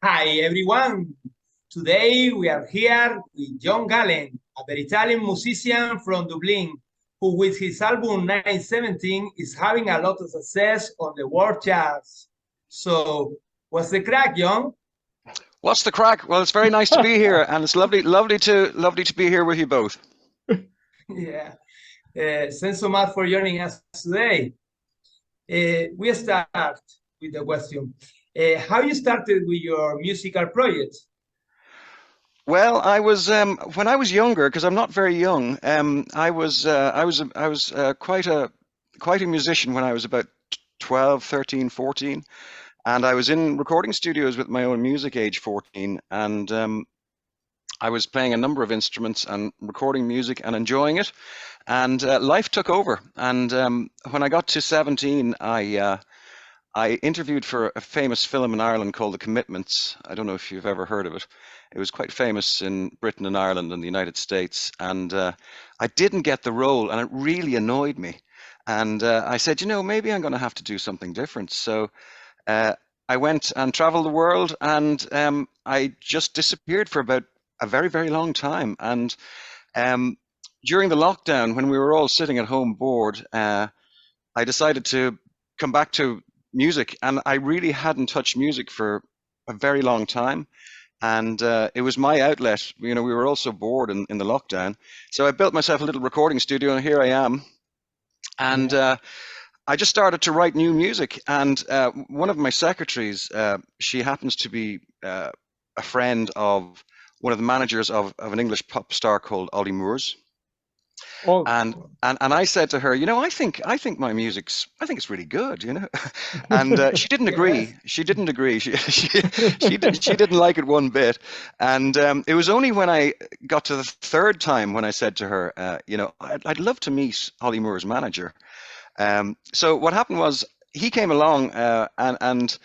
Hi everyone. Today we are here with John Gallen, a very Italian musician from Dublin, who with his album 917 is having a lot of success on the world charts. So, what's the crack, John? What's the crack? Well, it's very nice to be here, and it's lovely to be here with you both. Yeah. Thanks so much for joining us today. We start with the question. How you started with your musical project? Well, I was when I was younger, because I'm not very young. I was quite a musician when I was about 12, 13, 14, and I was in recording studios with my own music age 14, and I was playing a number of instruments and recording music and enjoying it. And life took over. And when I got to 17, I interviewed for a famous film in Ireland called The Commitments. I don't know if you've ever heard of it. It was quite famous in Britain and Ireland and the United States. And I didn't get the role, and it really annoyed me. And I said, maybe I'm going to have to do something different. So I went and traveled the world, and I just disappeared for about a very, very long time. And during the lockdown, when we were all sitting at home bored, I decided to come back to music, and I really hadn't touched music for a very long time. And it was my outlet. We were all so bored in the lockdown. So I built myself a little recording studio, and here I am. And I just started to write new music. And one of my secretaries, she happens to be a friend of one of the managers of an English pop star called Ollie Moores. Oh, And I said to her, I think my I think it's really good, And she didn't agree. She didn't agree. She didn't like it one bit. And it was only when I got to the third time when I said to her, I'd love to meet Ollie Moore's manager. So what happened was he came along and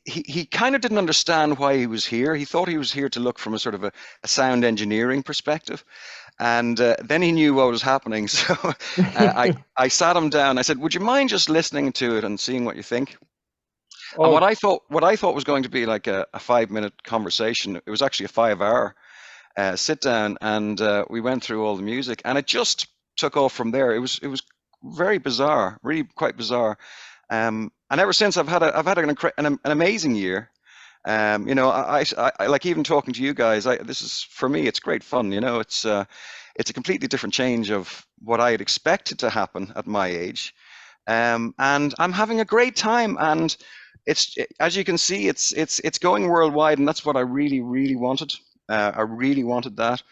he kind of didn't understand why he was here. He thought he was here to look from a sort of a sound engineering perspective. And then he knew what was happening. So I sat him down. I said, "Would you mind just listening to it and seeing what you think?" And what I thought was going to be like a 5-minute conversation, it was actually a 5-hour sit down, and we went through all the music, and it just took off from there. It was very bizarre, really quite bizarre. And ever since, I've had an amazing year. I like even talking to you guys. This is, for me, it's great fun. It's a completely different change of what I had expected to happen at my age, and I'm having a great time. And as you can see, it's going worldwide, and that's what I really, really wanted. I really wanted that.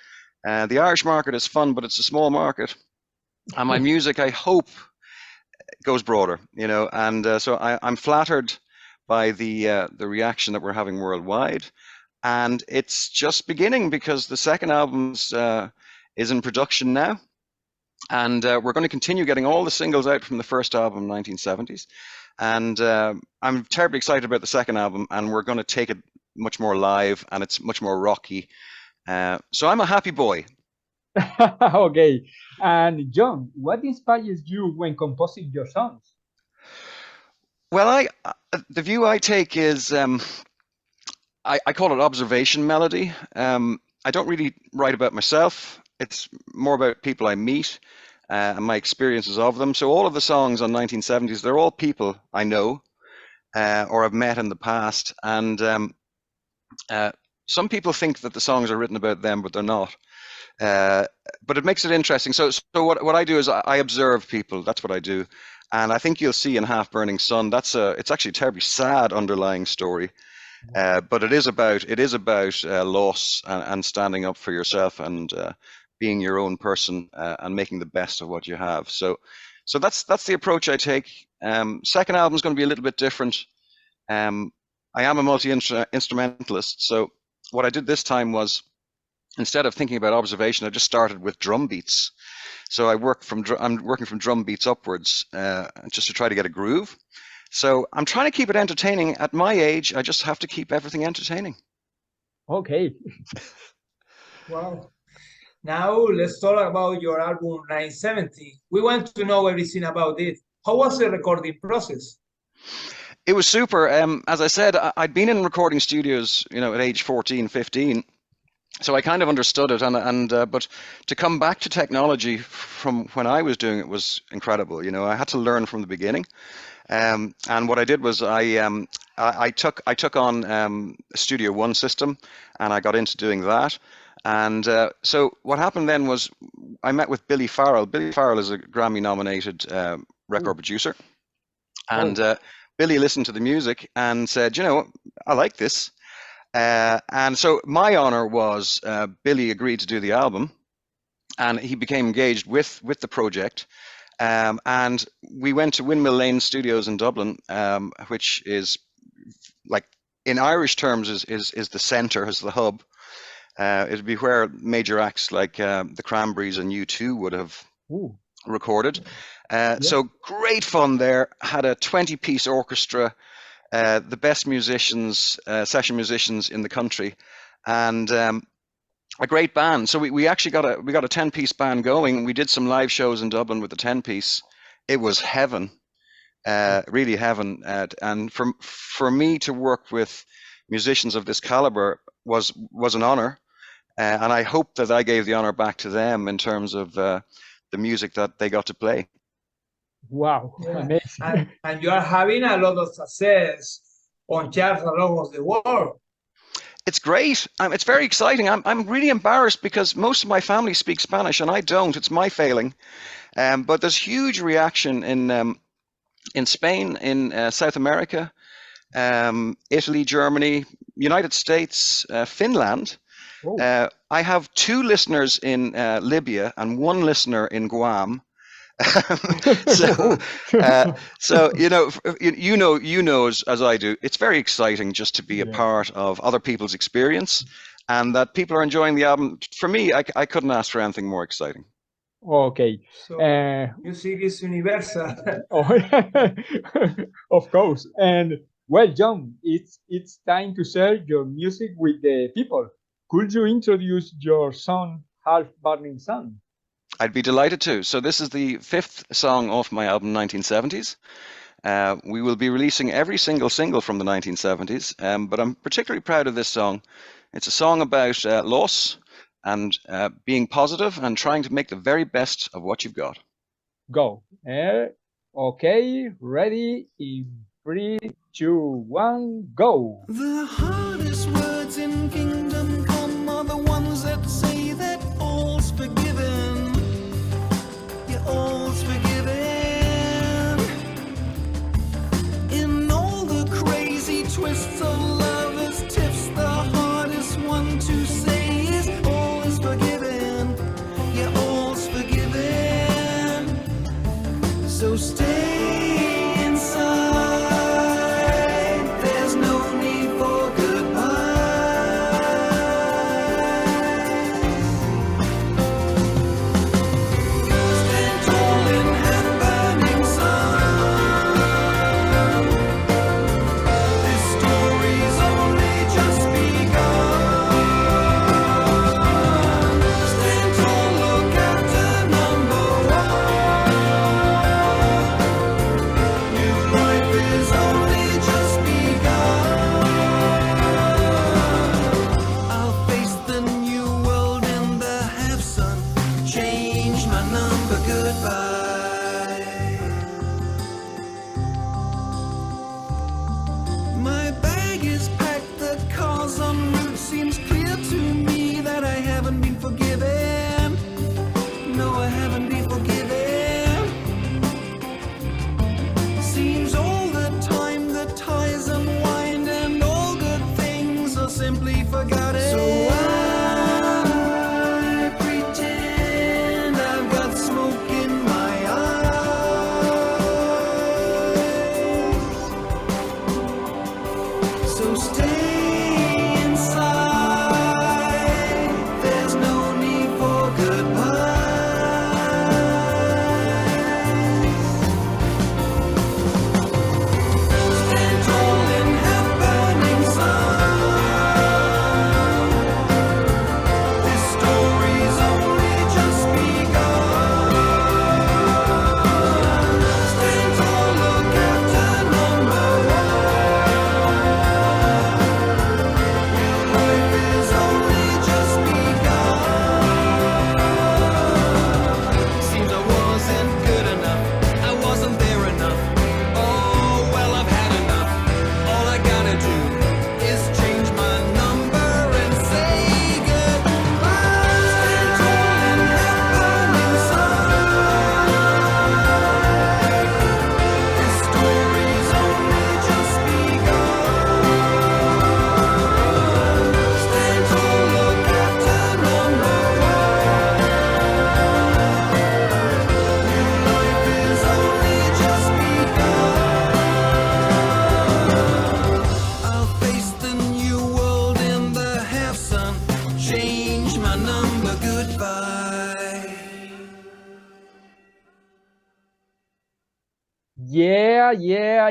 The Irish market is fun, but it's a small market, and my music, I hope, goes broader. And so I'm flattered by the reaction that we're having worldwide, and it's just beginning, because the second album is in production now, and we're going to continue getting all the singles out from the first album, 1970s, and I'm terribly excited about the second album, and we're going to take it much more live, and it's much more rocky. So I'm a happy boy. Okay. And John, what inspires you when composing your songs? Well, the view I take is I call it observation melody. I don't really write about myself. It's more about people I meet and my experiences of them. So all of the songs on 1970s, they're all people I know or I've met in the past. And some people think that the songs are written about them, but they're not. But it makes it interesting. So what I do is I observe people. That's what I do. And I think you'll see in Half Burning Sun, it's actually a terribly sad underlying story, but it is about loss and standing up for yourself and being your own person and making the best of what you have. So that's the approach I take. Second album is going to be a little bit different. I am a multi-instrumentalist, so what I did this time was, instead of thinking about observation, I just started with drum beats. So I'm working from drum beats upwards, just to try to get a groove. So I'm trying to keep it entertaining. At my age, I just have to keep everything entertaining. Okay. Wow. Now let's talk about your album 970. We want to know everything about it. How was the recording process? It was super. As I said, I'd been in recording studios, at age 14, 15. So I kind of understood it, but to come back to technology from when I was doing it was incredible. I had to learn from the beginning. And what I did was I took on a Studio One system, and I got into doing that. And so what happened then was I met with Billy Farrell. Billy Farrell is a Grammy-nominated record producer, and Billy listened to the music and said, I like this. And so my honor was Billy agreed to do the album, and he became engaged with the project. And we went to Windmill Lane Studios in Dublin, which is, like, in Irish terms is the center, is the hub. It'd be where major acts like the Cranberries and U2 would have recorded. So great fun there. Had a 20-piece orchestra, the best musicians, session musicians in the country, and a great band. So we actually got a 10-piece band going. We did some live shows in Dublin with the 10-piece. It was heaven, really heaven. And for me to work with musicians of this caliber was an honor. And I hope that I gave the honor back to them in terms of the music that they got to play. Wow, amazing. And you are having a lot of success on charts all over the world. It's great. It's very exciting. I'm really embarrassed because most of my family speaks Spanish and I don't. It's my failing. But there's huge reaction in Spain, in South America, Italy, Germany, United States, Finland. I have 2 listeners in Libya and 1 listener in Guam. So you know as I do, it's very exciting just to be a part of other people's experience, and that people are enjoying the album. For me, I couldn't ask for anything more exciting. Okay. So music is universal. Of course. And well, John, it's time to share your music with the people. Could you introduce your song, Half Burning Sun? I'd be delighted to. So this is the 5th song off my album 1970s. We will be releasing every single from the 1970s, but I'm particularly proud of this song. It's a song about loss and being positive and trying to make the very best of what you've got. Go. Okay, ready, in 3, 2, 1, go. The hardest words in Kingdom Come are the ones that say that all's forgiven. All's forgiven. In all the crazy twists of lovers' tiffs, the hardest one to say is all is forgiven. Yeah, all's forgiven. So stay inside. There's no need for goodbye. Stories yeah.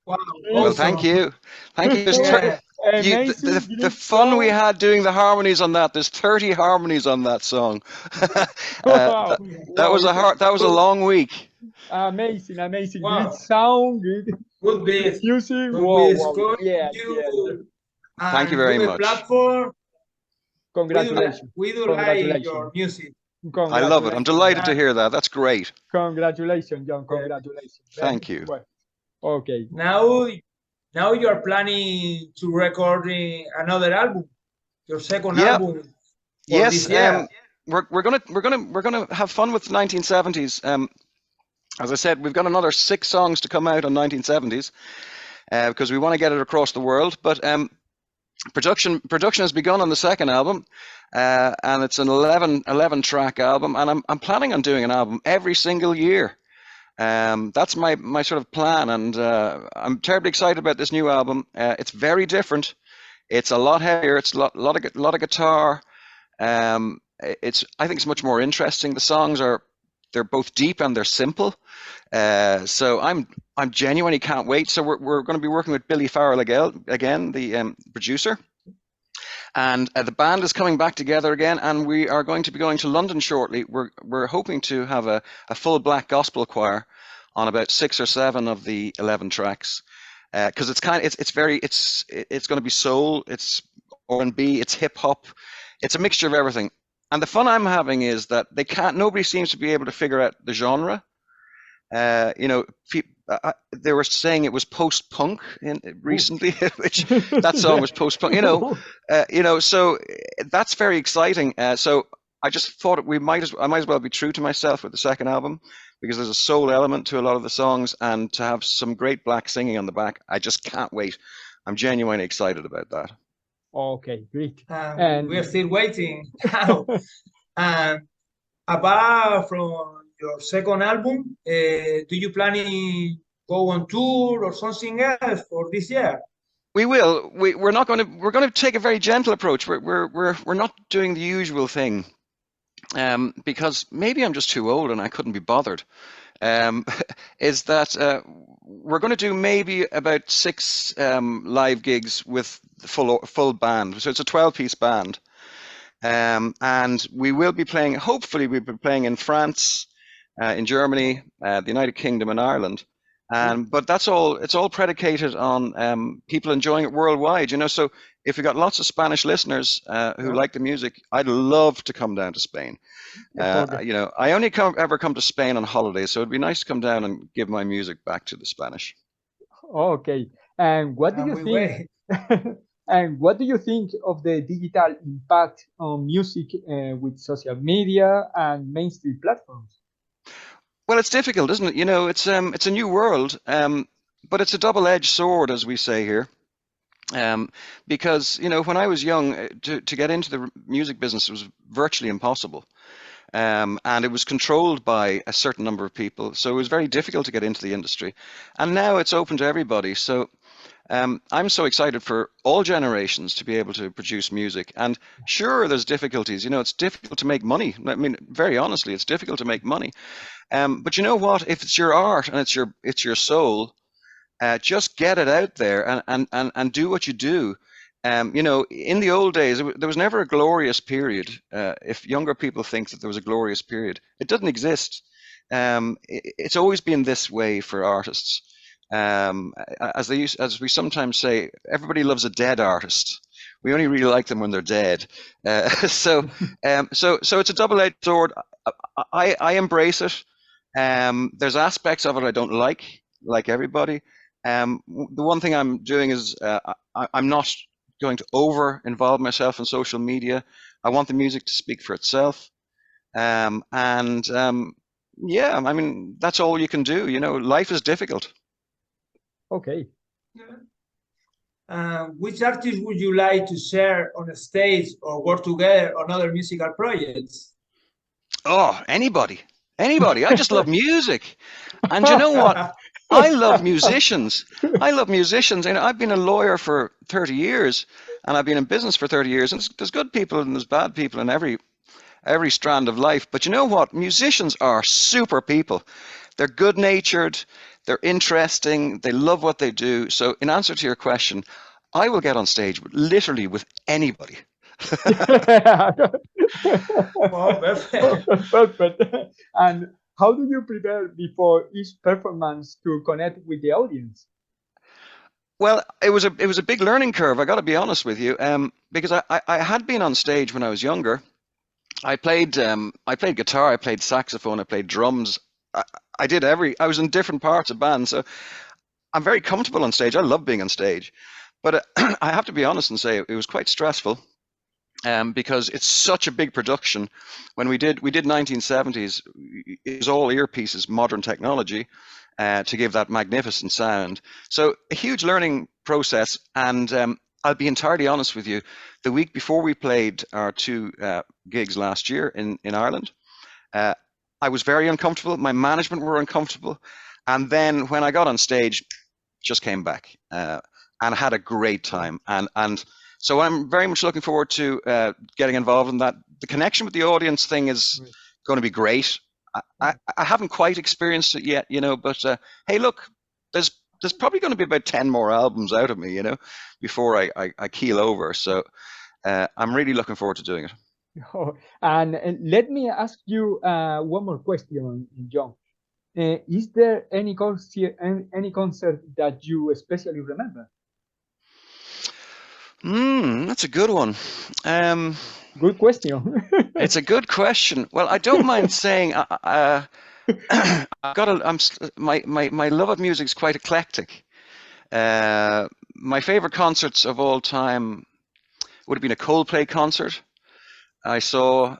Wow, Well, awesome. thank you. Thank you. Yeah. Amazing. The fun we had doing the harmonies on that. There's 30 harmonies on that song. Wow. That was a long week. Amazing. Wow. Good sound, Good bit. music. Good Wow, bit. wow. Going Yeah. you Thank you and very good much. platform. Congratulations. We do like your music. I love it. I'm delighted to Yeah. hear that. That's great. Congratulations, John. Yeah. Congratulations. Thank you. Well, okay. Now you are planning to record another album, your second Yeah. album for Yes. this year. We're gonna have fun with the 1970s. As I said, we've got another 6 songs to come out on 1970s because we want to get it across the world. But production has begun on the second album, and it's an 11 track album. And I'm planning on doing an album every single year. That's my sort of plan, and I'm terribly excited about this new album. It's very different. It's a lot heavier. It's a lot of guitar. I think it's much more interesting. The songs they're both deep and they're simple. So I'm genuinely can't wait. So we're going to be working with Billy Farrell again, the producer. And the band is coming back together again, and we are going to be going to London shortly. We're hoping to have a full black gospel choir on about 6 or 7 of the 11 tracks, because it's going to be soul, it's R&B, it's hip hop, it's a mixture of everything. And the fun I'm having is that nobody seems to be able to figure out the genre. They were saying it was post-punk recently, which that song was post-punk. So that's very exciting. So I just thought I might as well be true to myself with the second album, because there's a soul element to a lot of the songs, and to have some great black singing on the back. I just can't wait. I'm genuinely excited about that. Okay, great. And we're still waiting. Apart from your second album, do you planning go on tour or something else for this year? We will. We're going to take a very gentle approach. We're not doing the usual thing, because maybe I'm just too old and I couldn't be bothered. Is that we're going to do maybe about 6 live gigs with the full band. So it's a 12-piece band, and we will be playing. Hopefully, we'll be playing in France, in Germany, the United Kingdom, and Ireland. But that's all. It's all predicated on people enjoying it worldwide. So if we got lots of Spanish listeners who like the music, I'd love to come down to Spain. I only ever come to Spain on holidays, so it'd be nice to come down and give my music back to the Spanish. Okay. And what do you think? And what do you think of the digital impact on music with social media and mainstream platforms? Well, it's difficult, isn't it? It's a new world, but it's a double-edged sword, as we say here. Because when I was young, to get into the music business was virtually impossible, and it was controlled by a certain number of people. So it was very difficult to get into the industry. And now it's open to everybody. So I'm so excited for all generations to be able to produce music. And sure, there's difficulties. It's difficult to make money. I mean, very honestly, it's difficult to make money. But you know what? If it's your art and it's your soul, just get it out there and do what you do. In the old days, there was never a glorious period. If younger people think that there was a glorious period, it doesn't exist. It's always been this way for artists. As we sometimes say, everybody loves a dead artist. We only really like them when they're dead. So it's a double-edged sword. I embrace it. There's aspects of it I don't like everybody. The one thing I'm doing is I'm not going to over-involve myself in social media. I want the music to speak for itself. Yeah, I mean, that's all you can do. Life is difficult. Okay. Which artist would you like to share on a stage or work together on other musical projects? Oh, anybody. I just love music. And you know what? I love musicians. I've been a lawyer for 30 years, and I've been in business for 30 years. And there's good people and there's bad people in every strand of life. But you know what? Musicians are super people. They're good-natured. they're interesting, they love what they do. So in answer to your question, I will get on stage literally with anybody. Oh, perfect. Perfect. And how do you prepare before each performance to connect with the audience? Well, it was a big learning curve. I got to be honest with you, because I had been on stage when I was younger. I played guitar, I played saxophone, I played drums. I was in different parts of bands, so I'm very comfortable on stage. I love being on stage, but I have to be honest and say it was quite stressful, because it's such a big production. When we did 1970s, it was all earpieces, modern technology, to give that magnificent sound. So a huge learning process, and I'll be entirely honest with you, the week before we played our 2 gigs last year in Ireland, I was very uncomfortable, my management were uncomfortable, and then when I got on stage, just came back and had a great time. And so I'm very much looking forward to getting involved in that. The connection with the audience thing is going to be great. I haven't quite experienced it yet, but hey, look, there's probably going to be about 10 more albums out of me, before I keel over. So I'm really looking forward to doing it. Oh, and let me ask you one more question, John. Is there any concert that you especially remember? That's a good one. Good question. It's a good question. Well, I don't mind saying my love of music is quite eclectic. My favorite concerts of all time would have been a Coldplay concert I saw.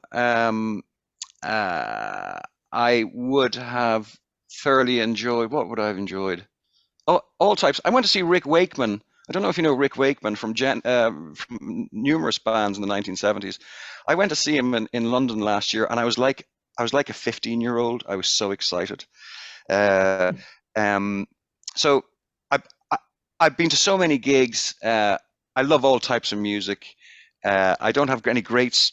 I would have thoroughly enjoyed. What would I have enjoyed? Oh, all types. I went to see Rick Wakeman. I don't know if you know Rick Wakeman from numerous bands in the 1970s. I went to see him in London last year, and I was like a 15-year-old. I was so excited. So I've been to so many gigs. I love all types of music. I don't have any great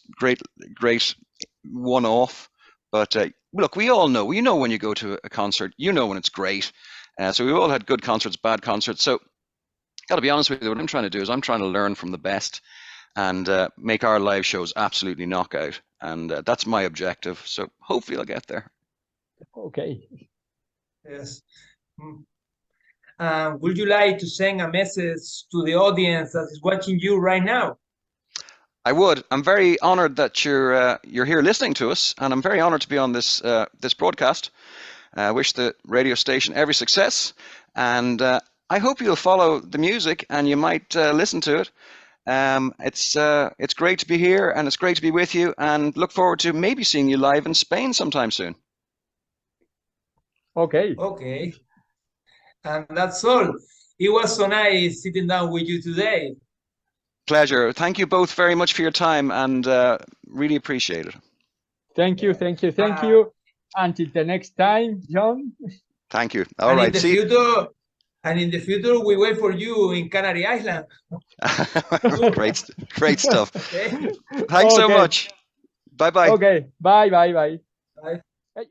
one-off, but look, we all know. You know when you go to a concert, you know when it's great. So we've all had good concerts, bad concerts. So got to be honest with you, what I'm trying to do is I'm trying to learn from the best and make our live shows absolutely knockout. And that's my objective. So hopefully I'll get there. Okay. Yes. Would you like to send a message to the audience that is watching you right now? I would. I'm very honored that you're here listening to us, and I'm very honored to be on this broadcast. I wish the radio station every success, and I hope you'll follow the music and you might listen to it. It's great to be here, and it's great to be with you, and look forward to maybe seeing you live in Spain sometime soon. Okay. Okay. And that's all. It was so nice sitting down with you today. Pleasure. Thank you both very much for your time, and really appreciate it. Thank you. Until the next time, John. Thank you. All right. See you. And in the future, we wait for you in Canary Island. Great stuff. Okay. Thanks so much. Bye-bye. Okay. Bye. Bye.